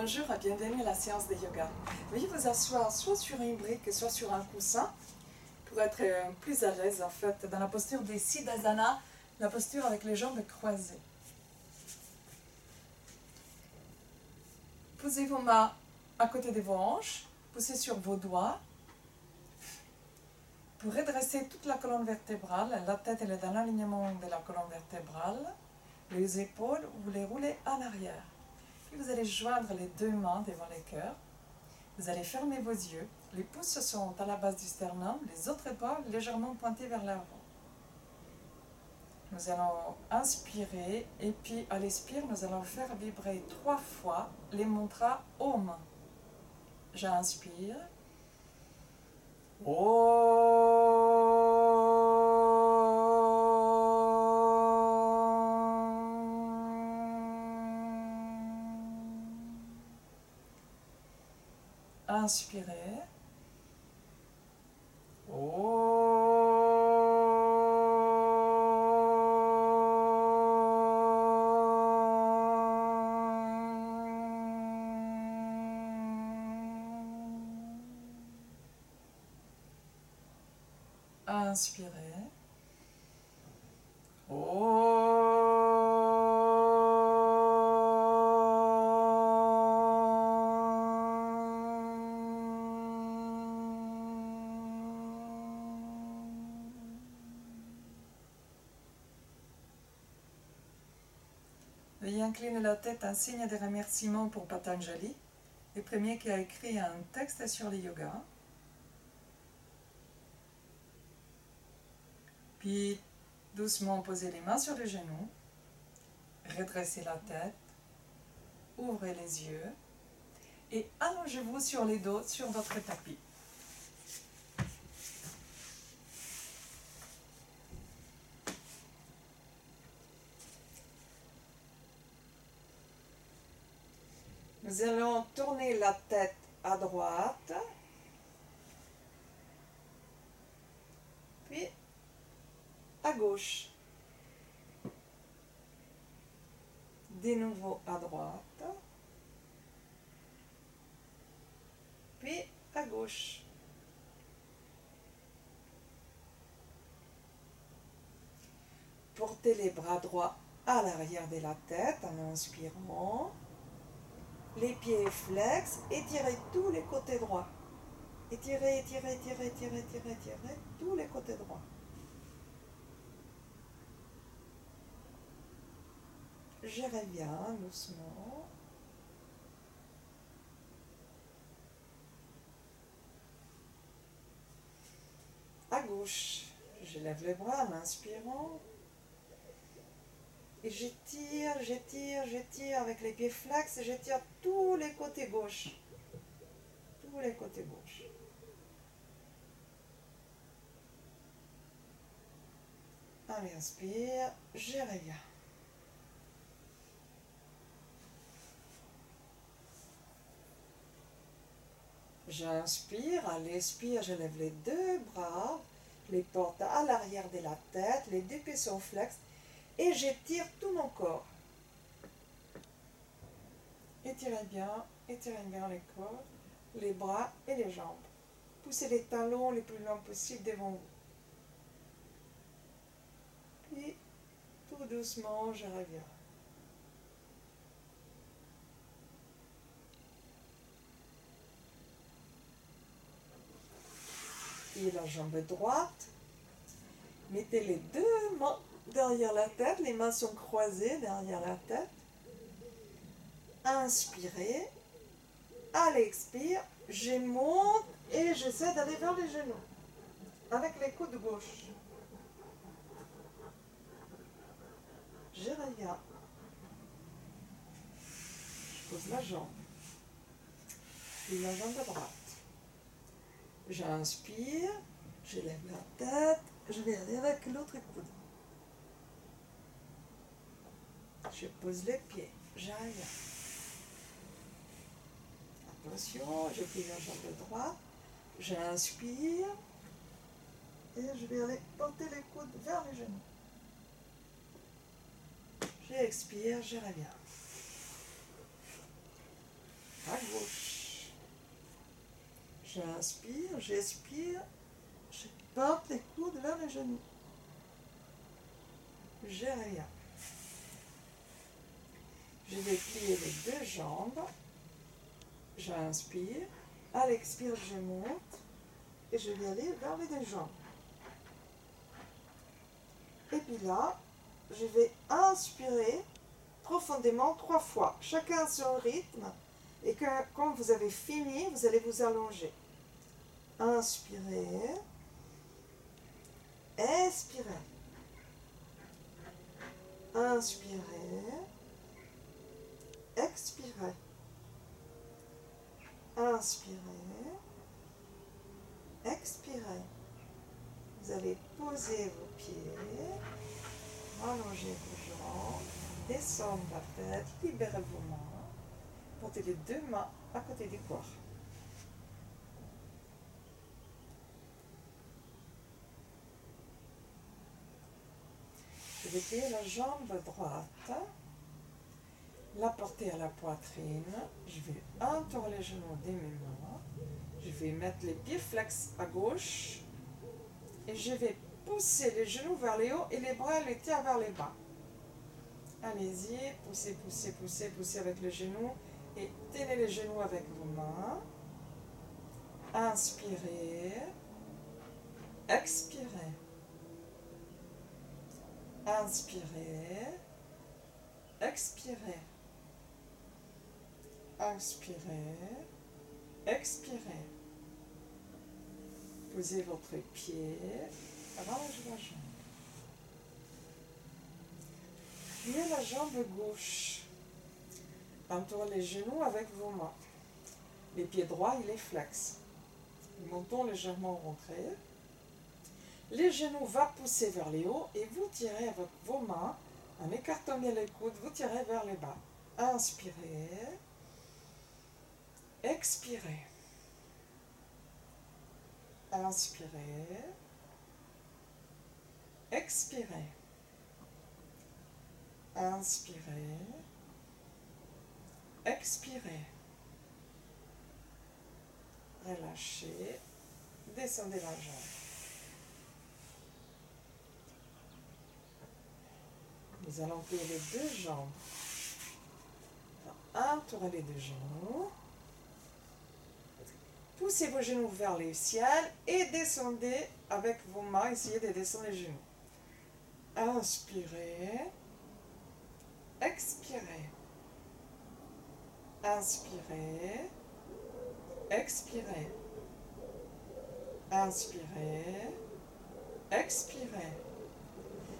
Bonjour et bienvenue à la séance de yoga. Veuillez vous asseoir soit sur une brique, soit sur un coussin pour être plus à l'aise en fait dans la posture des Siddhasana, la posture avec les jambes croisées. Posez vos mains à côté de vos hanches, poussez sur vos doigts pour redresser toute la colonne vertébrale. La tête elle est dans l'alignement de la colonne vertébrale. Les épaules, vous les roulez en arrière. Puis vous allez joindre les deux mains devant le cœur. Vous allez fermer vos yeux. Les pouces sont à la base du sternum, les autres épaules légèrement pointées vers l'avant. Nous allons inspirer et puis à l'expire, nous allons faire vibrer 3 fois les mantras Om. J'inspire. Inspirez. Inspirez. Veuillez incliner la tête en signe de remerciement pour Patanjali, le premier qui a écrit un texte sur le yoga. Puis, doucement posez les mains sur les genoux, redressez la tête, ouvrez les yeux et allongez-vous sur les dos sur votre tapis. Nous allons tourner la tête à droite, puis à gauche. De nouveau à droite, puis à gauche. Portez les bras droits à l'arrière de la tête en inspirant. Les pieds flex, étirez tous les côtés droits. Étirez, étirez, étirez, étirez, étirez, étirez, tous les côtés droits. Je reviens doucement. À gauche, je lève les bras en inspirant. Et j'étire, j'étire, j'étire avec les pieds flex, j'étire tous les côtés gauche. Tous les côtés gauche. Allez, inspire, je reviens. J'inspire, à l'expire, je lève les deux bras, les porte à l'arrière de la tête, les deux pieds sont flex et j'étire tout mon corps. Étirez bien les corps, les bras et les jambes. Poussez les talons les plus longs possible devant vous. Puis, tout doucement, je reviens. Et la jambe droite, mettez les deux mains derrière la tête, les mains sont croisées derrière la tête. Inspirez, à l'expire, je monte et j'essaie d'aller vers les genoux, avec les coudes gauche. Je reviens. Je pose la jambe, puis la jambe droite. J'inspire, je lève la tête, je vais aller avec l'autre coude. Je pose les pieds, j'arrive. Attention, je plie la jambe droite, j'inspire et je vais aller porter les coudes vers les genoux. J'expire, je reviens. à gauche. J'inspire, j'expire, je porte les coudes vers les genoux. J'ai rien. Je vais plier les deux jambes. J'inspire. À l'expire, je monte. Et je vais aller vers les deux jambes. Et puis là, je vais inspirer profondément 3 fois. Chacun à son rythme. Et quand vous avez fini, vous allez vous allonger. Inspirez. Expirez. Inspirez. Expirez. Inspirez. Expirez. Vous allez poser vos pieds, allonger vos jambes, descendre la tête, libérez vos mains, portez les deux mains à côté du corps. Je vais plier la jambe droite, la porter à la poitrine, je vais entourer les genoux de mes mains, je vais mettre les pieds flex à gauche et je vais pousser les genoux vers les hauts et les bras les tirer vers les bas. Allez-y, poussez, poussez, poussez, poussez avec le genou et tenez les genoux avec vos mains. Inspirez, expirez. Inspirez, expirez. Inspirez, expirez. Posez votre pied, allongez la jambe. Pliez la jambe gauche. Entourez les genoux avec vos mains. Les pieds droits, il est flex. Le menton légèrement rentré. Les genoux vont pousser vers les hauts et vous tirez avec vos mains, en écartant bien les coudes, vous tirez vers les bas. Inspirez. Expirez. Inspirez. Expirez. Inspirez. Expirez. Relâchez. Descendez la jambe. Nous allons plier les deux jambes. Entourez les deux genoux. Poussez vos genoux vers le ciel et descendez avec vos mains. Essayez de descendre les genoux. Inspirez. Expirez. Inspirez. Expirez. Inspirez. Expirez.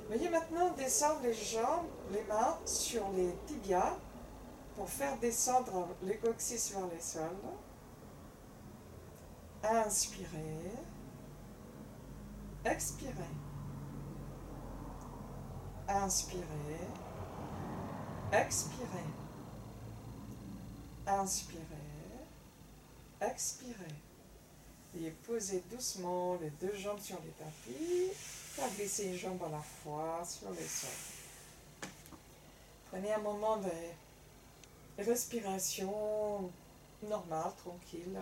Veuillez maintenant descendre les jambes, les mains sur les tibias pour faire descendre les coccyx vers les sols. Inspirez. Expirez. Inspirez. Expirez. Inspirez. Expirez. Et posez doucement les deux jambes sur les tapis. Faire glisser une jambe à la fois sur les sols. Prenez un moment de respiration normale, tranquille.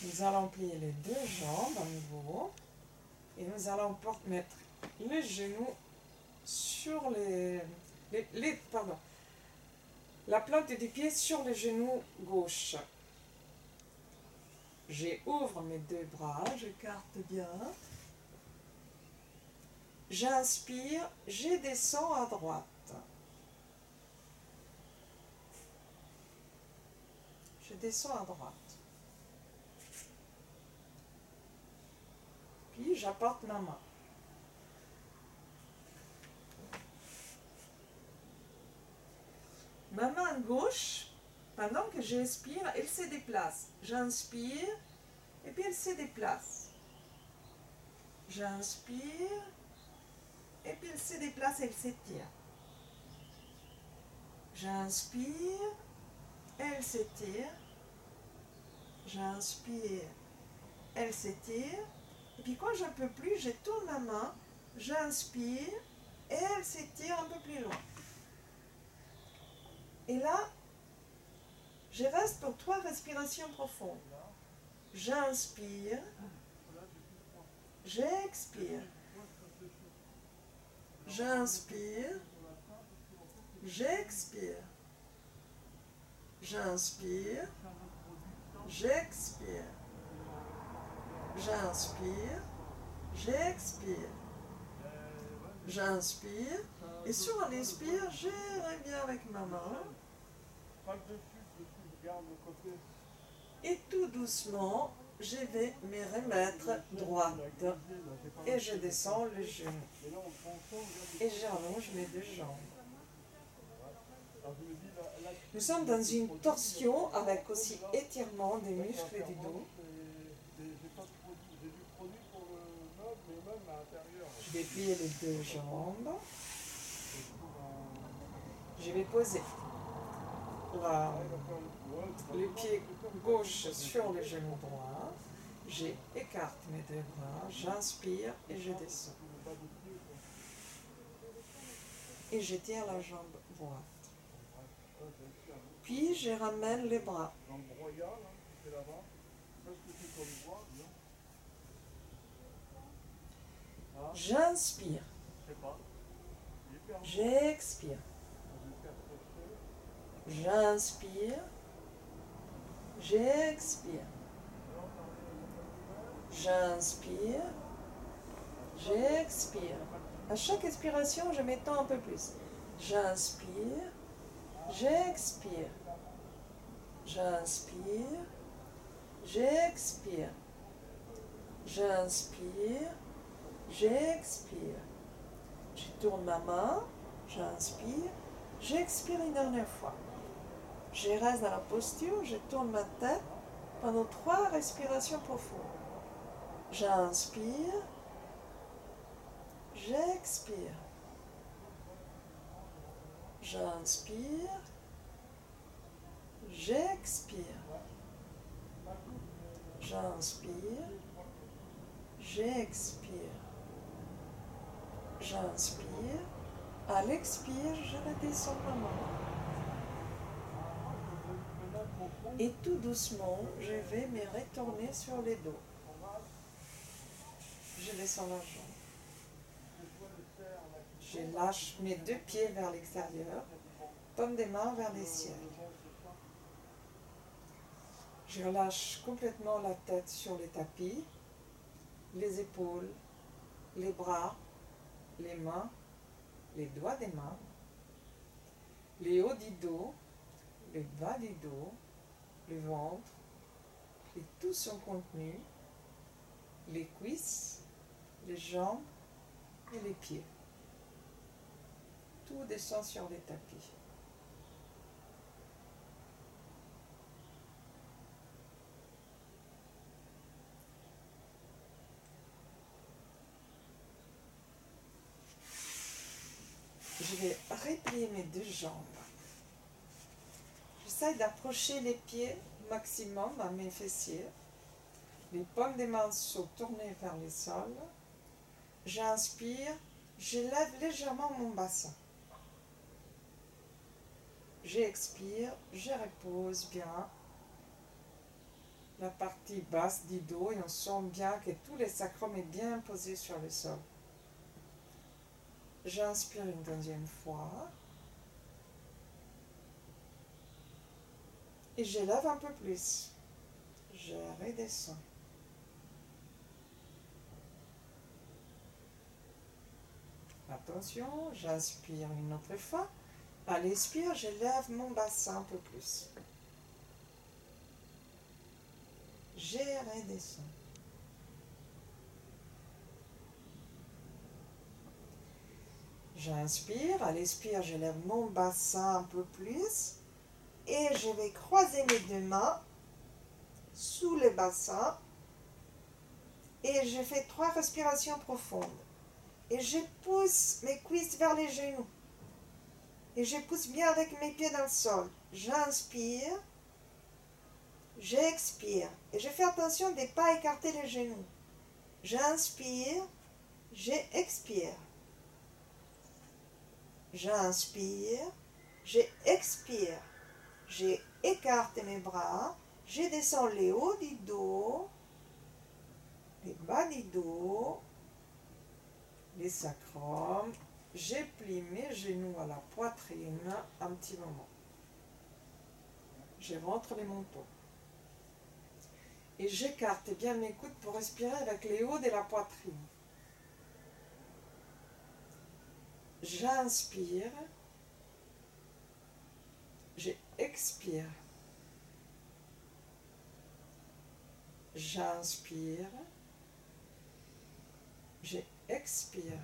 Nous allons plier les deux jambes à nouveau et nous allons mettre les genoux sur la plante du pied sur le genou gauche. J'ouvre mes deux bras, j'écarte bien. J'inspire, je descends à droite. Je descends à droite. Puis j'apporte ma main. Ma main gauche, pendant que j'expire, elle se déplace. J'inspire et puis elle se déplace. J'inspire et puis elle se déplace, elle s'étire. J'inspire, elle s'étire. J'inspire, elle s'étire. Et puis quand je ne peux plus, je tourne ma main, j'inspire et elle s'étire un peu plus loin. Et là, je reste pour 3 respirations profondes. J'inspire, j'expire. J'inspire, j'expire. J'inspire, j'expire. J'inspire, j'expire. J'inspire. Et sur un expire, je reviens avec ma main. Et tout doucement, je vais me remettre droite. Et je descends le genou. Et j'allonge mes 2 jambes. Nous sommes dans une torsion avec aussi étirement des muscles du dos. Je vais plier les 2 jambes. Je vais poser le pied gauche sur le genou droit. J'écarte mes 2 bras, j'inspire et je descends. Et je tiens la jambe droite. Puis je ramène les bras. J'inspire. J'expire. J'inspire. J'expire. J'inspire. J'expire. À chaque expiration, je m'étends un peu plus. J'inspire. J'expire. J'inspire. J'expire. J'inspire. J'expire. Je tourne ma main. J'inspire. J'expire une dernière fois. Je reste dans la posture. Je tourne ma tête pendant 3 respirations profondes. J'inspire. J'expire. J'inspire. J'expire. J'inspire. J'expire. J'inspire. À l'expire, je redescends ma main. Et tout doucement, je vais me retourner sur les dos. Je descends la jambe. Je lâche mes 2 pieds vers l'extérieur, paume des mains vers les ciels. Je relâche complètement la tête sur le tapis, les épaules, les bras, les mains, les doigts des mains, les hauts du dos, le bas du dos, le ventre, et tout son contenu, les cuisses, les jambes et les pieds. Tout descend sur les tapis. Je vais replier mes 2 jambes. J'essaie d'approcher les pieds maximum à mes fessiers. Les paumes des mains sont tournées vers le sol. J'inspire, je lève légèrement mon bassin. J'expire, je repose bien la partie basse du dos et on sent bien que tout le sacrum est bien posé sur le sol. J'inspire une 2e fois. Et je lève un peu plus. Je redescends. Attention, j'inspire une autre fois. À l'expire, je lève mon bassin un peu plus. Je redescends. J'inspire, à l'expire, je lève mon bassin un peu plus. Et je vais croiser mes 2 mains sous le bassin. Et je fais 3 respirations profondes. Et je pousse mes cuisses vers les genoux. Et je pousse bien avec mes pieds dans le sol. J'inspire. j'expire. Et je fais attention de ne pas écarter les genoux. J'inspire, j'expire. J'inspire, j'expire. J'écarte mes bras, je descends les hauts du dos, les bas du dos, les sacrums. Je plie mes genoux à la poitrine un petit moment. Je rentre les manteaux. Et j'écarte bien mes coudes pour respirer avec les hauts de la poitrine. J'inspire, j'expire. J'inspire, j'expire.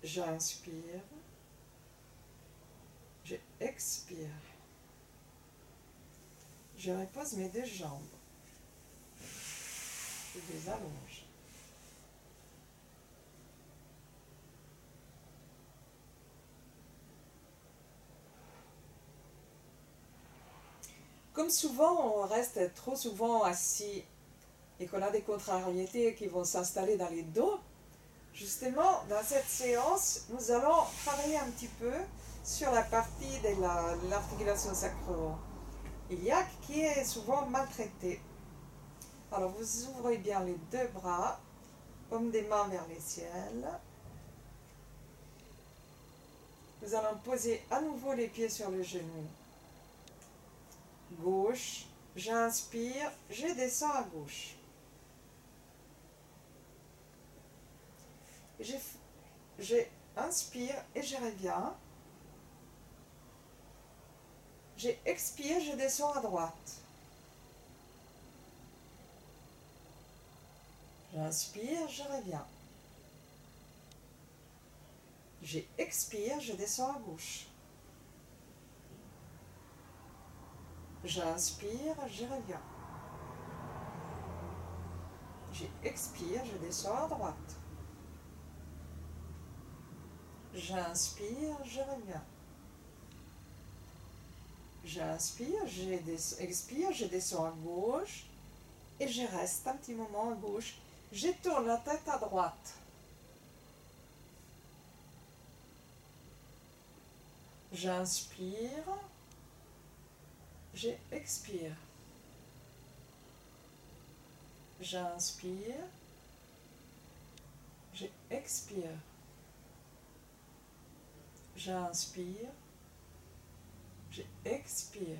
J'inspire, j'expire. Je repose mes deux jambes. Je les allonge. Comme souvent, on reste trop souvent assis et qu'on a des contrariétés qui vont s'installer dans les dos, justement, dans cette séance, nous allons travailler un petit peu sur la partie de l'articulation sacro-iliaque qui est souvent maltraitée. Alors, vous ouvrez bien les deux bras, comme des mains vers le ciel. Nous allons poser à nouveau les pieds sur les genoux. Gauche, j'inspire, je descends à gauche. J'inspire et je reviens. J'expire, je descends à droite. J'inspire, je reviens. J'expire, je descends à gauche. J'inspire, je reviens. J'expire, je descends à droite. J'inspire, je reviens. J'inspire, j'expire, je descends à gauche et je reste un petit moment à gauche. Je tourne la tête à droite. J'inspire, j'expire. J'inspire, j'expire. J'inspire, j'expire.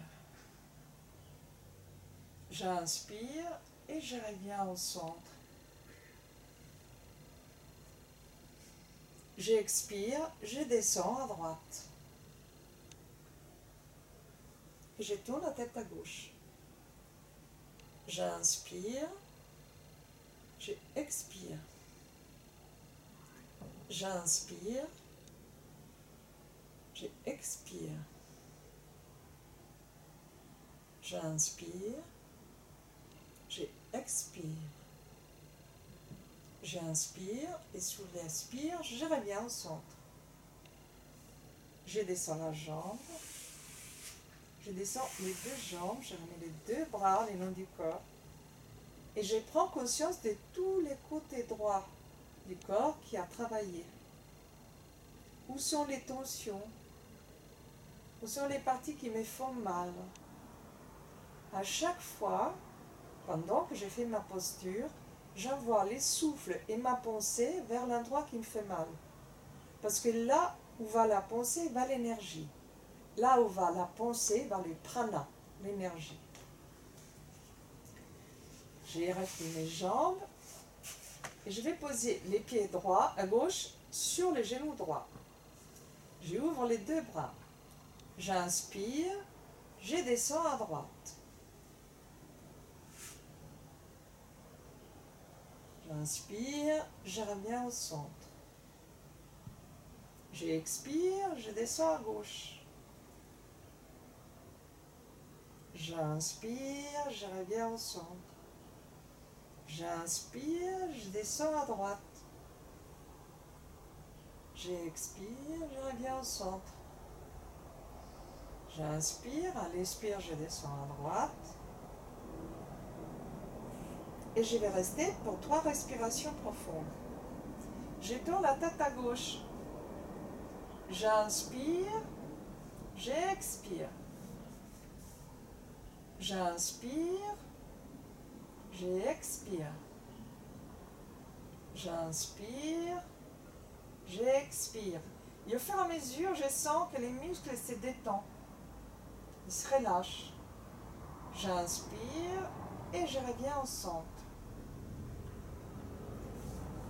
J'inspire et je reviens au centre. J'expire, je descends à droite. Et je tourne la tête à gauche. J'inspire, j'expire. J'inspire, j'expire. J'inspire, j'expire. J'inspire et sous l'expire, je reviens au centre. Je descends la jambe. Je descends les deux jambes, je remets les deux bras le long du corps. Et je prends conscience de tous les côtés droits du corps qui a travaillé. Où sont les tensions? Où sont les parties qui me font mal? À chaque fois, pendant que je fais ma posture, j'envoie les souffles et ma pensée vers l'endroit qui me fait mal. Parce que là où va la pensée, va l'énergie. Là où va la pensée, va le prana, l'énergie. J'ai repris mes jambes et je vais poser les pieds droits à gauche sur les genoux droits. J'ouvre les deux bras. J'inspire, je descends à droite. J'inspire, je reviens au centre. J'expire, je descends à gauche. J'inspire, je reviens au centre. J'inspire, je descends à droite. J'expire, je reviens au centre. J'inspire, à l'expire, je descends à droite. Et je vais rester pour 3 respirations profondes. Je tourne la tête à gauche. J'inspire, j'expire. J'inspire, j'expire. J'inspire, j'expire. Et au fur et à mesure, je sens que les muscles se détendent. Ils se relâchent. J'inspire et je reviens au centre.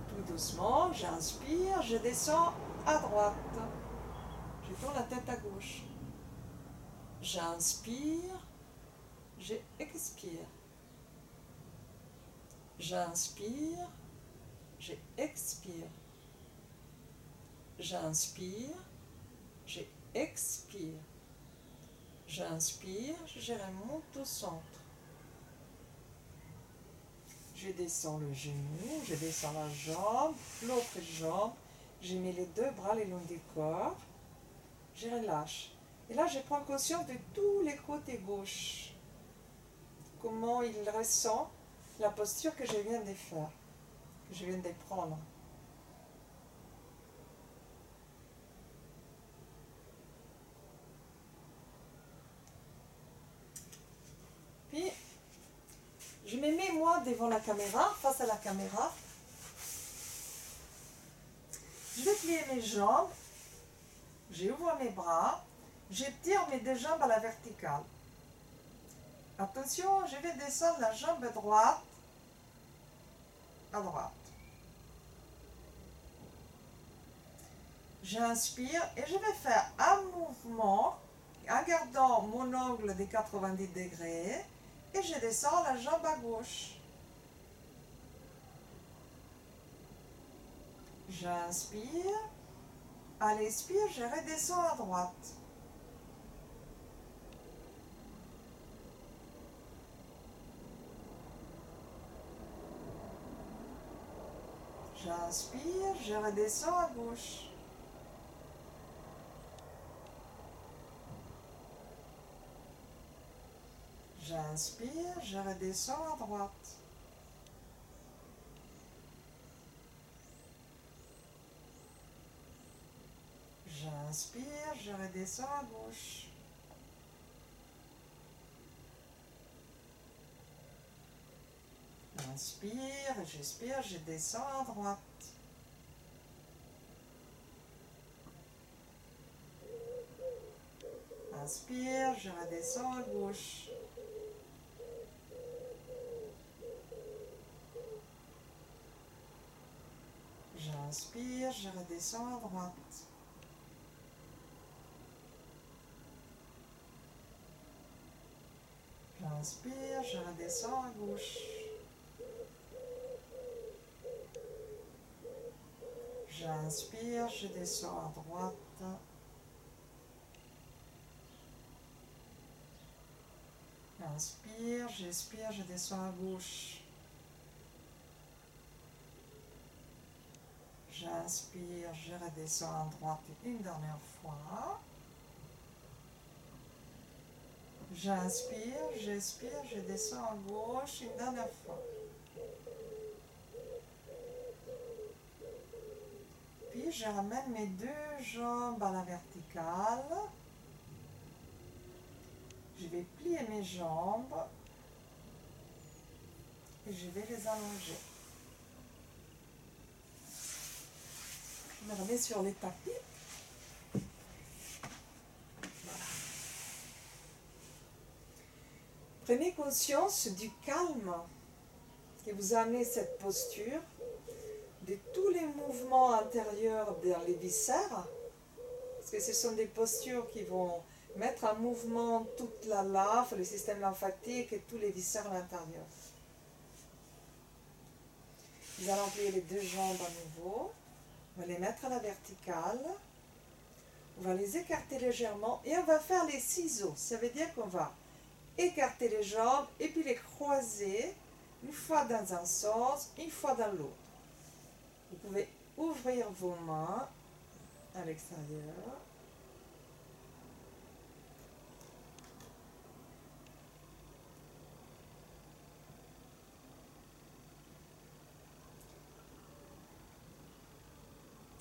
Tout doucement, j'inspire, je descends à droite. Je tourne la tête à gauche. J'inspire, j'expire. J'inspire, j'expire. J'inspire, j'expire. J'inspire, je remonte au centre. Je descends le genou, je descends la jambe, l'autre jambe. Je mets les 2 bras le long du corps. Je relâche. Et là, je prends conscience de tous les côtés gauche. Comment il ressent la posture que je viens de faire, que je viens de prendre. Puis, je me mets moi devant la caméra, face à la caméra. Je vais plier mes jambes. J'ouvre mes bras. Je tire mes 2 jambes à la verticale. Attention, je vais descendre la jambe droite à droite. J'inspire et je vais faire un mouvement en gardant mon angle de 90 degrés et je descends la jambe à gauche. J'inspire, à l'expire, je redescends à droite. J'inspire, je redescends à gauche. J'inspire, je redescends à droite. J'inspire, je redescends à gauche. Inspire, j'expire, je descends à droite. Inspire, je redescends à gauche. J'inspire, je redescends à droite. J'inspire, je redescends à gauche. J'inspire, je descends à droite. Inspire, j'expire, je descends à gauche. J'inspire, je redescends à droite une dernière fois. J'inspire, j'expire, je descends à gauche une dernière fois. Puis je ramène mes 2 jambes à la verticale. Je vais plier mes jambes et je vais les allonger. Je me remets sur les tapis. Voilà. Prenez conscience du calme qui vous a amené cette posture, de tous les mouvements intérieurs dans les viscères, parce que ce sont des postures qui vont mettre en mouvement toute la lymphe, le système lymphatique et tous les viscères à l'intérieur. Nous allons plier les 2 jambes à nouveau. On va les mettre à la verticale. On va les écarter légèrement et on va faire les ciseaux. Ça veut dire qu'on va écarter les jambes et puis les croiser une fois dans un sens, une fois dans l'autre. Vous pouvez ouvrir vos mains à l'extérieur.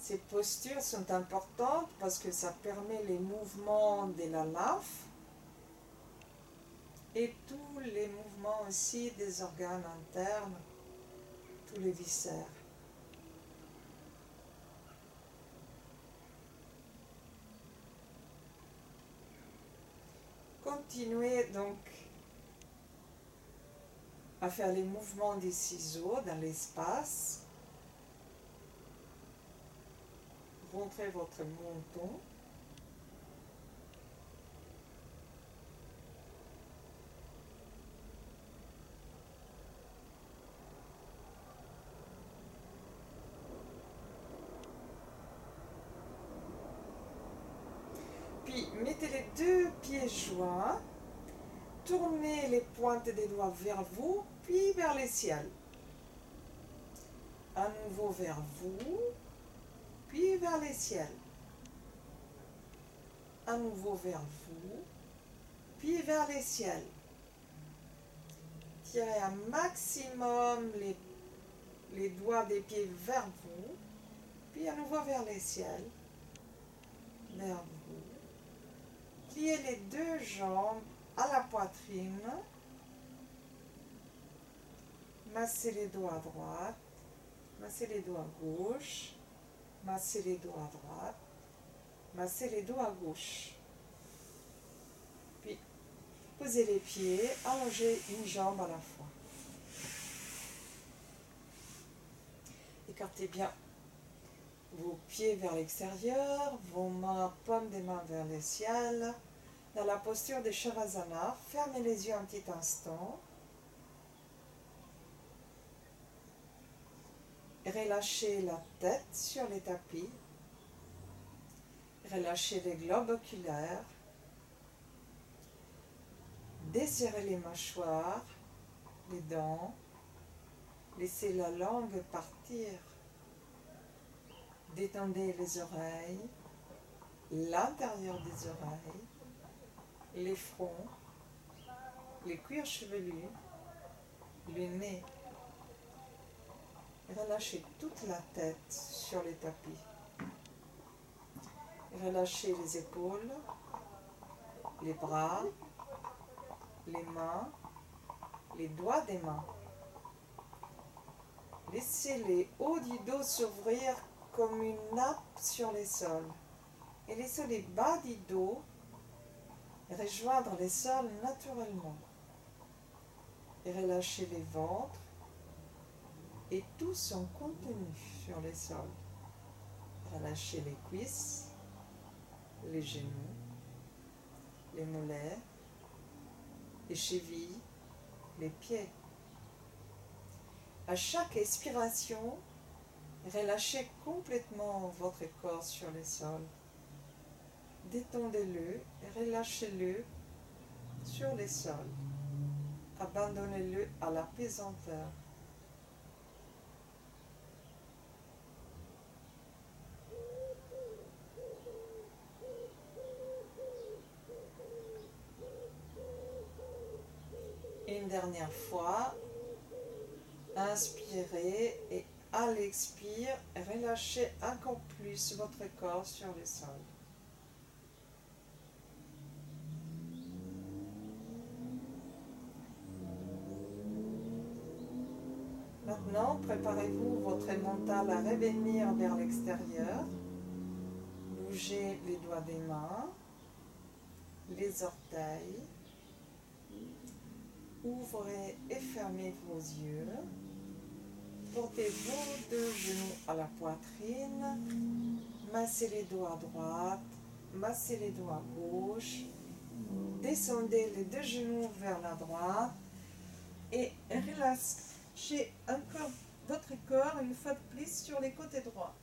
Ces postures sont importantes parce que ça permet les mouvements de la lymphe et tous les mouvements aussi des organes internes, tous les viscères. Continuez donc à faire les mouvements des ciseaux dans l'espace. Rentrez votre menton. Puis mettez les deux pieds joints. Tournez les pointes des doigts vers vous, puis vers le ciel. À nouveau vers vous, puis vers le ciel. À nouveau vers vous, puis vers le ciel. Tirez un maximum les doigts des pieds vers vous, puis à nouveau vers le ciel, vers vous. Pliez les deux jambes à la poitrine. Massez les doigts à droite, massez les doigts à gauche, massez les doigts à droite, massez les doigts à gauche. Puis, posez les pieds, allongez une jambe à la fois. Écartez bien vos pieds vers l'extérieur, vos mains, paumes des mains vers le ciel. Dans la posture de Shavasana, fermez les yeux un petit instant. Relâchez la tête sur les tapis. Relâchez les globes oculaires. Desserrez les mâchoires, les dents. Laissez la langue partir. Détendez les oreilles, l'intérieur des oreilles, les fronts, les cuirs chevelus, le nez. Relâchez toute la tête sur les tapis. Relâchez les épaules, les bras, les mains, les doigts des mains. Laissez les hauts du dos s'ouvrir comme une nappe sur les sols. Et laissez les bas du dos rejoindre les sols naturellement. Et relâchez les ventres et tout son contenu sur les sols. Relâchez les cuisses, les genoux, les mollets, les chevilles, les pieds. À chaque expiration, relâchez complètement votre corps sur le sol. Détendez-le et relâchez-le sur le sol. Abandonnez-le à la pesanteur. Une dernière fois, inspirez et à l'expire, relâchez encore plus votre corps sur le sol. Maintenant, préparez-vous votre mental à revenir vers l'extérieur. Bougez les doigts des mains, les orteils. Ouvrez et fermez vos yeux. Portez vos deux genoux à la poitrine. Massez les doigts à droite, massez les doigts à gauche. Descendez les deux genoux vers la droite et relâchez encore votre corps une fois de plus sur les côtés droits.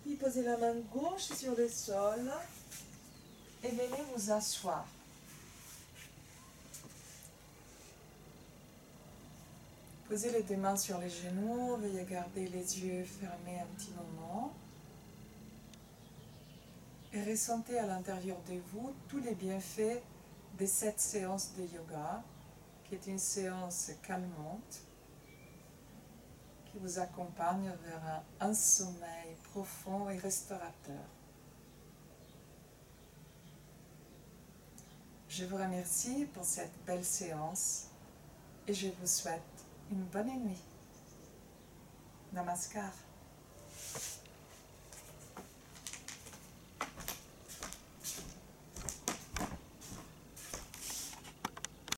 Puis posez la main gauche sur le sol et venez vous asseoir. Posez les deux mains sur les genoux, veuillez garder les yeux fermés un petit moment. Et ressentez à l'intérieur de vous tous les bienfaits de cette séance de yoga qui est une séance calmante qui vous accompagne vers un sommeil profond et restaurateur. Je vous remercie pour cette belle séance et je vous souhaite une bonne nuit. Namaskar.